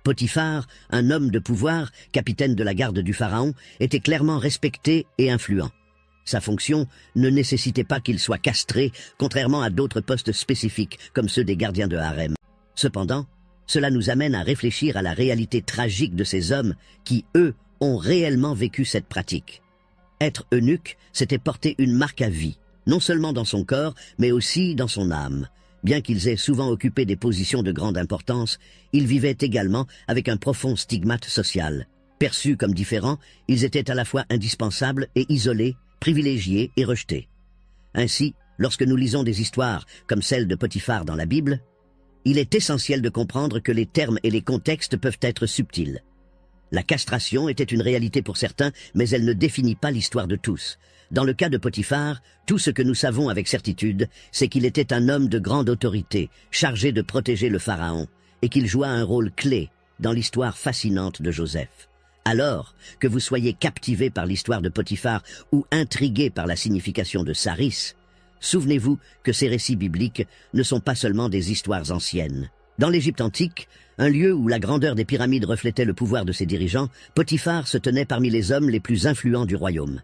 Potiphar, un homme de pouvoir, capitaine de la garde du pharaon, était clairement respecté et influent. Sa fonction ne nécessitait pas qu'il soit castré, contrairement à d'autres postes spécifiques, comme ceux des gardiens de harem. Cependant, cela nous amène à réfléchir à la réalité tragique de ces hommes qui, eux, ont réellement vécu cette pratique. Être eunuque, c'était porter une marque à vie, non seulement dans son corps, mais aussi dans son âme. Bien qu'ils aient souvent occupé des positions de grande importance, ils vivaient également avec un profond stigmate social. Perçus comme différents, ils étaient à la fois indispensables et isolés, privilégiés et rejetés. Ainsi, lorsque nous lisons des histoires comme celle de Potiphar dans la Bible, il est essentiel de comprendre que les termes et les contextes peuvent être subtils. La castration était une réalité pour certains, mais elle ne définit pas l'histoire de tous. Dans le cas de Potiphar, tout ce que nous savons avec certitude, c'est qu'il était un homme de grande autorité, chargé de protéger le pharaon, et qu'il joua un rôle clé dans l'histoire fascinante de Joseph. Alors, que vous soyez captivé par l'histoire de Potiphar ou intrigué par la signification de Saris, souvenez-vous que ces récits bibliques ne sont pas seulement des histoires anciennes. Dans l'Égypte antique, un lieu où la grandeur des pyramides reflétait le pouvoir de ses dirigeants, Potiphar se tenait parmi les hommes les plus influents du royaume.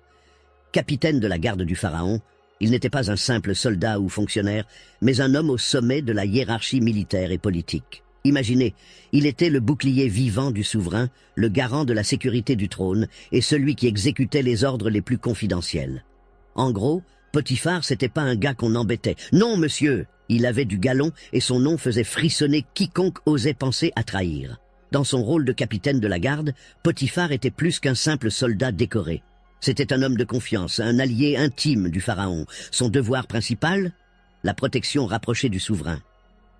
Capitaine de la garde du pharaon, il n'était pas un simple soldat ou fonctionnaire, mais un homme au sommet de la hiérarchie militaire et politique. Imaginez, il était le bouclier vivant du souverain, le garant de la sécurité du trône et celui qui exécutait les ordres les plus confidentiels. En gros, Potiphar, c'était pas un gars qu'on embêtait. Non, monsieur, il avait du galon et son nom faisait frissonner quiconque osait penser à trahir. Dans son rôle de capitaine de la garde, Potiphar était plus qu'un simple soldat décoré. C'était un homme de confiance, un allié intime du pharaon. Son devoir principal? La protection rapprochée du souverain.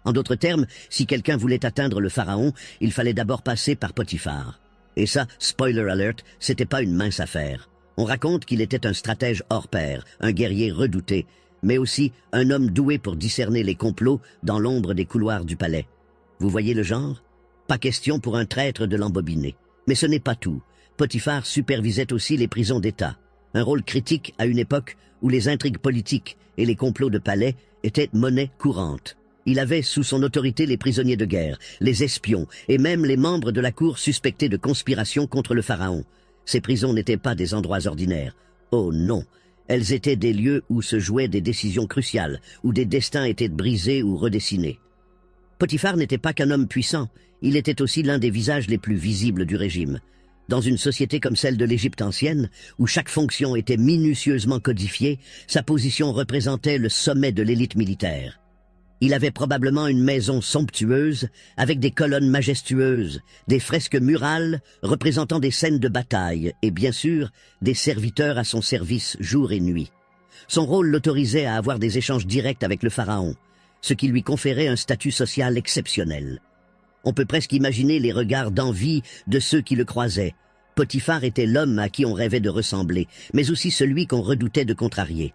En d'autres termes, si quelqu'un voulait atteindre le pharaon, il fallait d'abord passer par Potiphar. Et ça, spoiler alert, c'était pas une mince affaire. On raconte qu'il était un stratège hors pair, un guerrier redouté, mais aussi un homme doué pour discerner les complots dans l'ombre des couloirs du palais. Vous voyez le genre? Pas question pour un traître de l'embobiner. Mais ce n'est pas tout. Potiphar supervisait aussi les prisons d'État, un rôle critique à une époque où les intrigues politiques et les complots de palais étaient monnaie courante. Il avait sous son autorité les prisonniers de guerre, les espions et même les membres de la cour suspectés de conspiration contre le pharaon. Ces prisons n'étaient pas des endroits ordinaires. Oh non, elles étaient des lieux où se jouaient des décisions cruciales, où des destins étaient brisés ou redessinés. Potiphar n'était pas qu'un homme puissant, il était aussi l'un des visages les plus visibles du régime. Dans une société comme celle de l'Égypte ancienne, où chaque fonction était minutieusement codifiée, sa position représentait le sommet de l'élite militaire. Il avait probablement une maison somptueuse, avec des colonnes majestueuses, des fresques murales représentant des scènes de bataille et bien sûr des serviteurs à son service jour et nuit. Son rôle l'autorisait à avoir des échanges directs avec le pharaon, ce qui lui conférait un statut social exceptionnel. On peut presque imaginer les regards d'envie de ceux qui le croisaient. Potiphar était l'homme à qui on rêvait de ressembler, mais aussi celui qu'on redoutait de contrarier.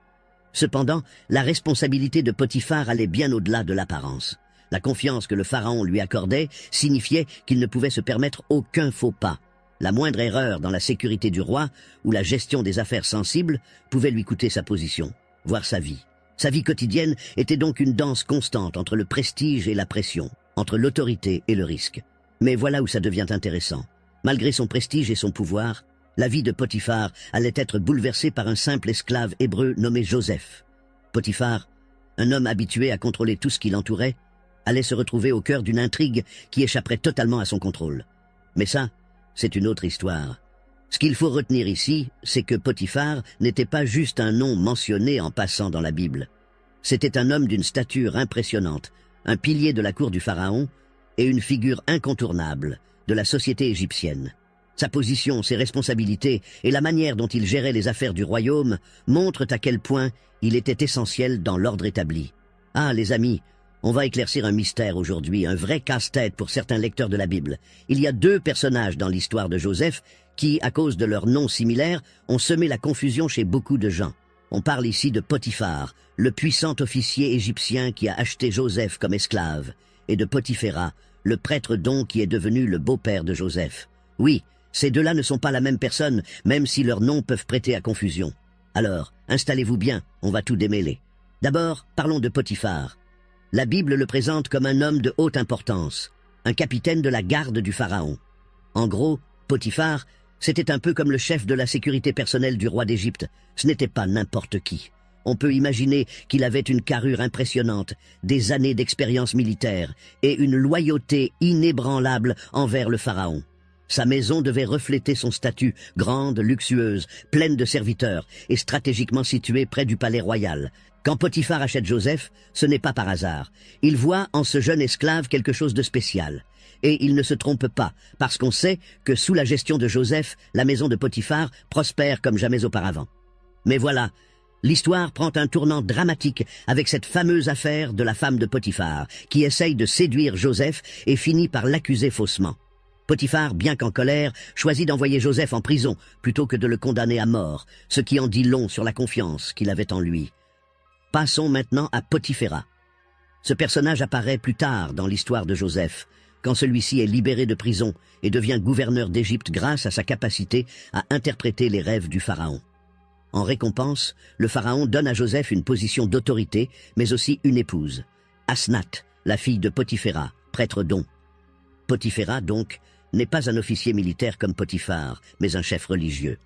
Cependant, la responsabilité de Potiphar allait bien au-delà de l'apparence. La confiance que le pharaon lui accordait signifiait qu'il ne pouvait se permettre aucun faux pas. La moindre erreur dans la sécurité du roi ou la gestion des affaires sensibles pouvait lui coûter sa position, voire sa vie. Sa vie quotidienne était donc une danse constante entre le prestige et la pression, entre l'autorité et le risque. Mais voilà où ça devient intéressant. Malgré son prestige et son pouvoir, la vie de Potiphar allait être bouleversée par un simple esclave hébreu nommé Joseph. Potiphar, un homme habitué à contrôler tout ce qui l'entourait, allait se retrouver au cœur d'une intrigue qui échapperait totalement à son contrôle. Mais ça, c'est une autre histoire. Ce qu'il faut retenir ici, c'est que Potiphar n'était pas juste un nom mentionné en passant dans la Bible. C'était un homme d'une stature impressionnante, un pilier de la cour du pharaon et une figure incontournable de la société égyptienne. Sa position, ses responsabilités et la manière dont il gérait les affaires du royaume montrent à quel point il était essentiel dans l'ordre établi. Ah, les amis, on va éclaircir un mystère aujourd'hui, un vrai casse-tête pour certains lecteurs de la Bible. Il y a deux personnages dans l'histoire de Joseph qui, à cause de leurs noms similaires, ont semé la confusion chez beaucoup de gens. On parle ici de Potiphar, le puissant officier égyptien qui a acheté Joseph comme esclave, et de Potiphéra, le prêtre don qui est devenu le beau-père de Joseph. Oui, ces deux-là ne sont pas la même personne, même si leurs noms peuvent prêter à confusion. Alors, installez-vous bien, on va tout démêler. D'abord, parlons de Potiphar. La Bible le présente comme un homme de haute importance, un capitaine de la garde du Pharaon. En gros, Potiphar, c'était un peu comme le chef de la sécurité personnelle du roi d'Égypte. Ce n'était pas n'importe qui. On peut imaginer qu'il avait une carrure impressionnante, des années d'expérience militaire et une loyauté inébranlable envers le Pharaon. Sa maison devait refléter son statut, grande, luxueuse, pleine de serviteurs et stratégiquement située près du palais royal. Quand Potiphar achète Joseph, ce n'est pas par hasard. Il voit en ce jeune esclave quelque chose de spécial. Et il ne se trompe pas, parce qu'on sait que sous la gestion de Joseph, la maison de Potiphar prospère comme jamais auparavant. Mais voilà, l'histoire prend un tournant dramatique avec cette fameuse affaire de la femme de Potiphar, qui essaye de séduire Joseph et finit par l'accuser faussement. Potiphar, bien qu'en colère, choisit d'envoyer Joseph en prison plutôt que de le condamner à mort, ce qui en dit long sur la confiance qu'il avait en lui. Passons maintenant à Potiphéra. Ce personnage apparaît plus tard dans l'histoire de Joseph, quand celui-ci est libéré de prison et devient gouverneur d'Égypte grâce à sa capacité à interpréter les rêves du Pharaon. En récompense, le Pharaon donne à Joseph une position d'autorité, mais aussi une épouse, Asnath, la fille de Potiphéra, prêtre don. Potiphéra, donc, n'est pas un officier militaire comme Potiphar, mais un chef religieux.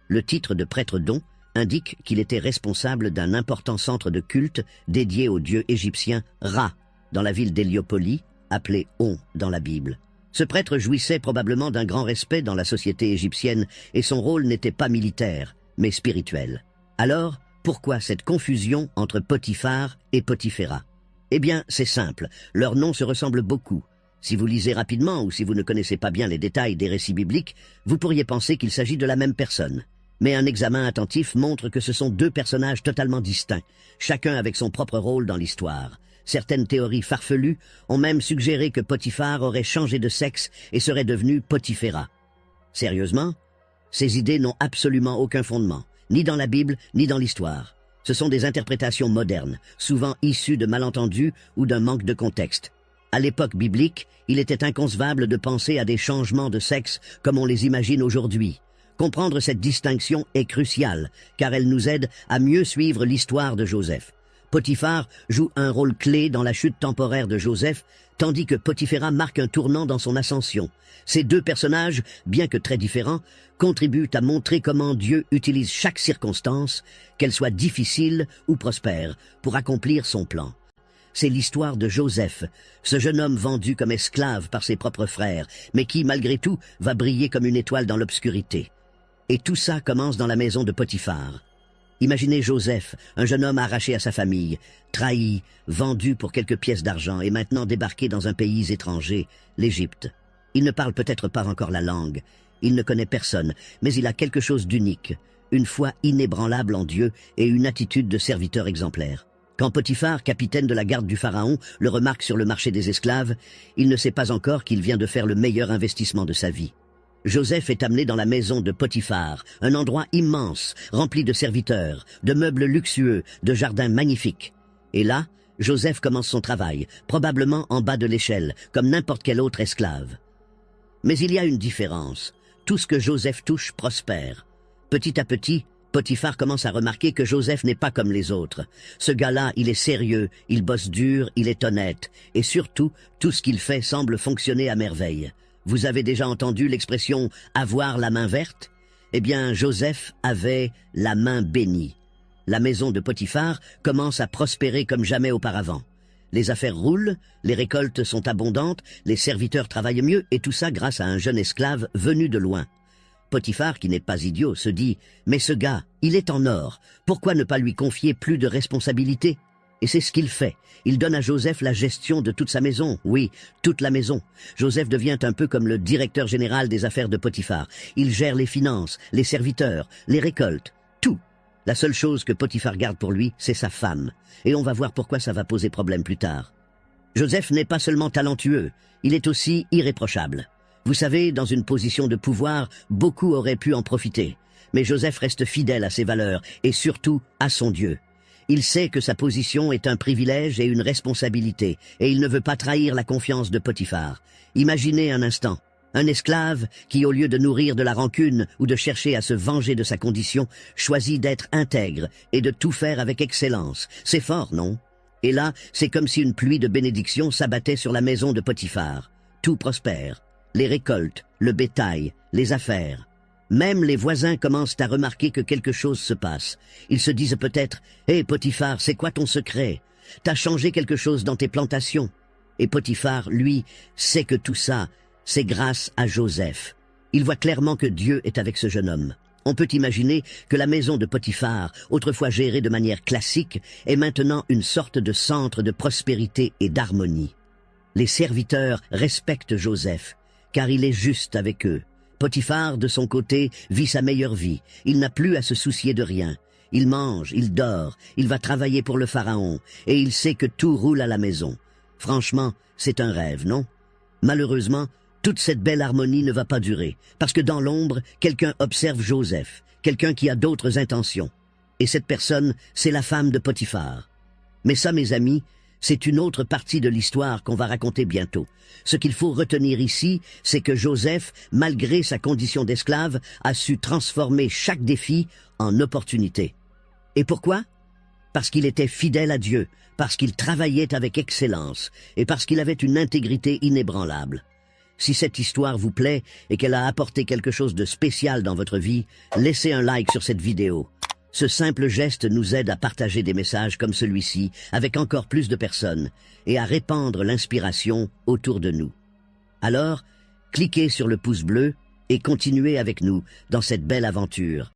Le titre de prêtre don indique qu'il était responsable d'un important centre de culte dédié au dieu égyptien Ra, dans la ville d'Héliopolis, appelée On dans la Bible. Ce prêtre jouissait probablement d'un grand respect dans la société égyptienne et son rôle n'était pas militaire, mais spirituel. Alors, pourquoi cette confusion entre Potiphar et Potiphéra? Eh bien, c'est simple, leurs noms se ressemblent beaucoup. Si vous lisez rapidement ou si vous ne connaissez pas bien les détails des récits bibliques, vous pourriez penser qu'il s'agit de la même personne. Mais un examen attentif montre que ce sont deux personnages totalement distincts, chacun avec son propre rôle dans l'histoire. Certaines théories farfelues ont même suggéré que Potiphar aurait changé de sexe et serait devenu Potiphéra. Sérieusement? Ces idées n'ont absolument aucun fondement, ni dans la Bible, ni dans l'histoire. Ce sont des interprétations modernes, souvent issues de malentendus ou d'un manque de contexte. À l'époque biblique, il était inconcevable de penser à des changements de sexe comme on les imagine aujourd'hui. Comprendre cette distinction est crucial, car elle nous aide à mieux suivre l'histoire de Joseph. Potiphar joue un rôle clé dans la chute temporaire de Joseph, tandis que Potiphéra marque un tournant dans son ascension. Ces deux personnages, bien que très différents, contribuent à montrer comment Dieu utilise chaque circonstance, qu'elle soit difficile ou prospère, pour accomplir son plan. C'est l'histoire de Joseph, ce jeune homme vendu comme esclave par ses propres frères, mais qui, malgré tout, va briller comme une étoile dans l'obscurité. Et tout ça commence dans la maison de Potiphar. Imaginez Joseph, un jeune homme arraché à sa famille, trahi, vendu pour quelques pièces d'argent et maintenant débarqué dans un pays étranger, l'Égypte. Il ne parle peut-être pas encore la langue, il ne connaît personne, mais il a quelque chose d'unique, une foi inébranlable en Dieu et une attitude de serviteur exemplaire. Quand Potiphar, capitaine de la garde du Pharaon, le remarque sur le marché des esclaves, il ne sait pas encore qu'il vient de faire le meilleur investissement de sa vie. Joseph est amené dans la maison de Potiphar, un endroit immense, rempli de serviteurs, de meubles luxueux, de jardins magnifiques. Et là, Joseph commence son travail, probablement en bas de l'échelle, comme n'importe quel autre esclave. Mais il y a une différence. Tout ce que Joseph touche prospère. Petit à petit, Potiphar commence à remarquer que Joseph n'est pas comme les autres. Ce gars-là, il est sérieux, il bosse dur, il est honnête. Et surtout, tout ce qu'il fait semble fonctionner à merveille. Vous avez déjà entendu l'expression « avoir la main verte » ? Eh bien, Joseph avait la main bénie. La maison de Potiphar commence à prospérer comme jamais auparavant. Les affaires roulent, les récoltes sont abondantes, les serviteurs travaillent mieux, et tout ça grâce à un jeune esclave venu de loin. Potiphar, qui n'est pas idiot, se dit « Mais ce gars, il est en or, pourquoi ne pas lui confier plus de responsabilités ?» Et c'est ce qu'il fait. Il donne à Joseph la gestion de toute sa maison. Oui, toute la maison. Joseph devient un peu comme le directeur général des affaires de Potiphar. Il gère les finances, les serviteurs, les récoltes, tout. La seule chose que Potiphar garde pour lui, c'est sa femme. Et on va voir pourquoi ça va poser problème plus tard. Joseph n'est pas seulement talentueux, il est aussi irréprochable. Vous savez, dans une position de pouvoir, beaucoup auraient pu en profiter. Mais Joseph reste fidèle à ses valeurs et surtout à son Dieu. Il sait que sa position est un privilège et une responsabilité, et il ne veut pas trahir la confiance de Potiphar. Imaginez un instant, Un esclave qui, au lieu de nourrir de la rancune ou de chercher à se venger de sa condition, choisit d'être intègre et de tout faire avec excellence. C'est fort, non? Et là, c'est comme si une pluie de bénédictions s'abattait sur la maison de Potiphar. Tout prospère. Les récoltes, le bétail, les affaires. Même les voisins commencent à remarquer que quelque chose se passe. Ils se disent peut-être « Hé Potiphar, c'est quoi ton secret? T'as changé quelque chose dans tes plantations ?» Et Potiphar, lui, sait que tout ça, c'est grâce à Joseph. Il voit clairement que Dieu est avec ce jeune homme. On peut imaginer que la maison de Potiphar, autrefois gérée de manière classique, est maintenant une sorte de centre de prospérité et d'harmonie. Les serviteurs respectent Joseph, car il est juste avec eux. Potiphar, de son côté, vit sa meilleure vie. Il n'a plus à se soucier de rien. Il mange, il dort, il va travailler pour le pharaon, et il sait que tout roule à la maison. Franchement, c'est un rêve, non? Malheureusement, toute cette belle harmonie ne va pas durer, parce que dans l'ombre, quelqu'un observe Joseph, quelqu'un qui a d'autres intentions. Et cette personne, c'est la femme de Potiphar. Mais ça, mes amis, c'est une autre partie de l'histoire qu'on va raconter bientôt. Ce qu'il faut retenir ici, c'est que Joseph, malgré sa condition d'esclave, a su transformer chaque défi en opportunité. Et pourquoi? Parce qu'il était fidèle à Dieu, parce qu'il travaillait avec excellence, et parce qu'il avait une intégrité inébranlable. Si cette histoire vous plaît et qu'elle a apporté quelque chose de spécial dans votre vie, laissez un like sur cette vidéo. Ce simple geste nous aide à partager des messages comme celui-ci avec encore plus de personnes et à répandre l'inspiration autour de nous. Alors, cliquez sur le pouce bleu et continuez avec nous dans cette belle aventure.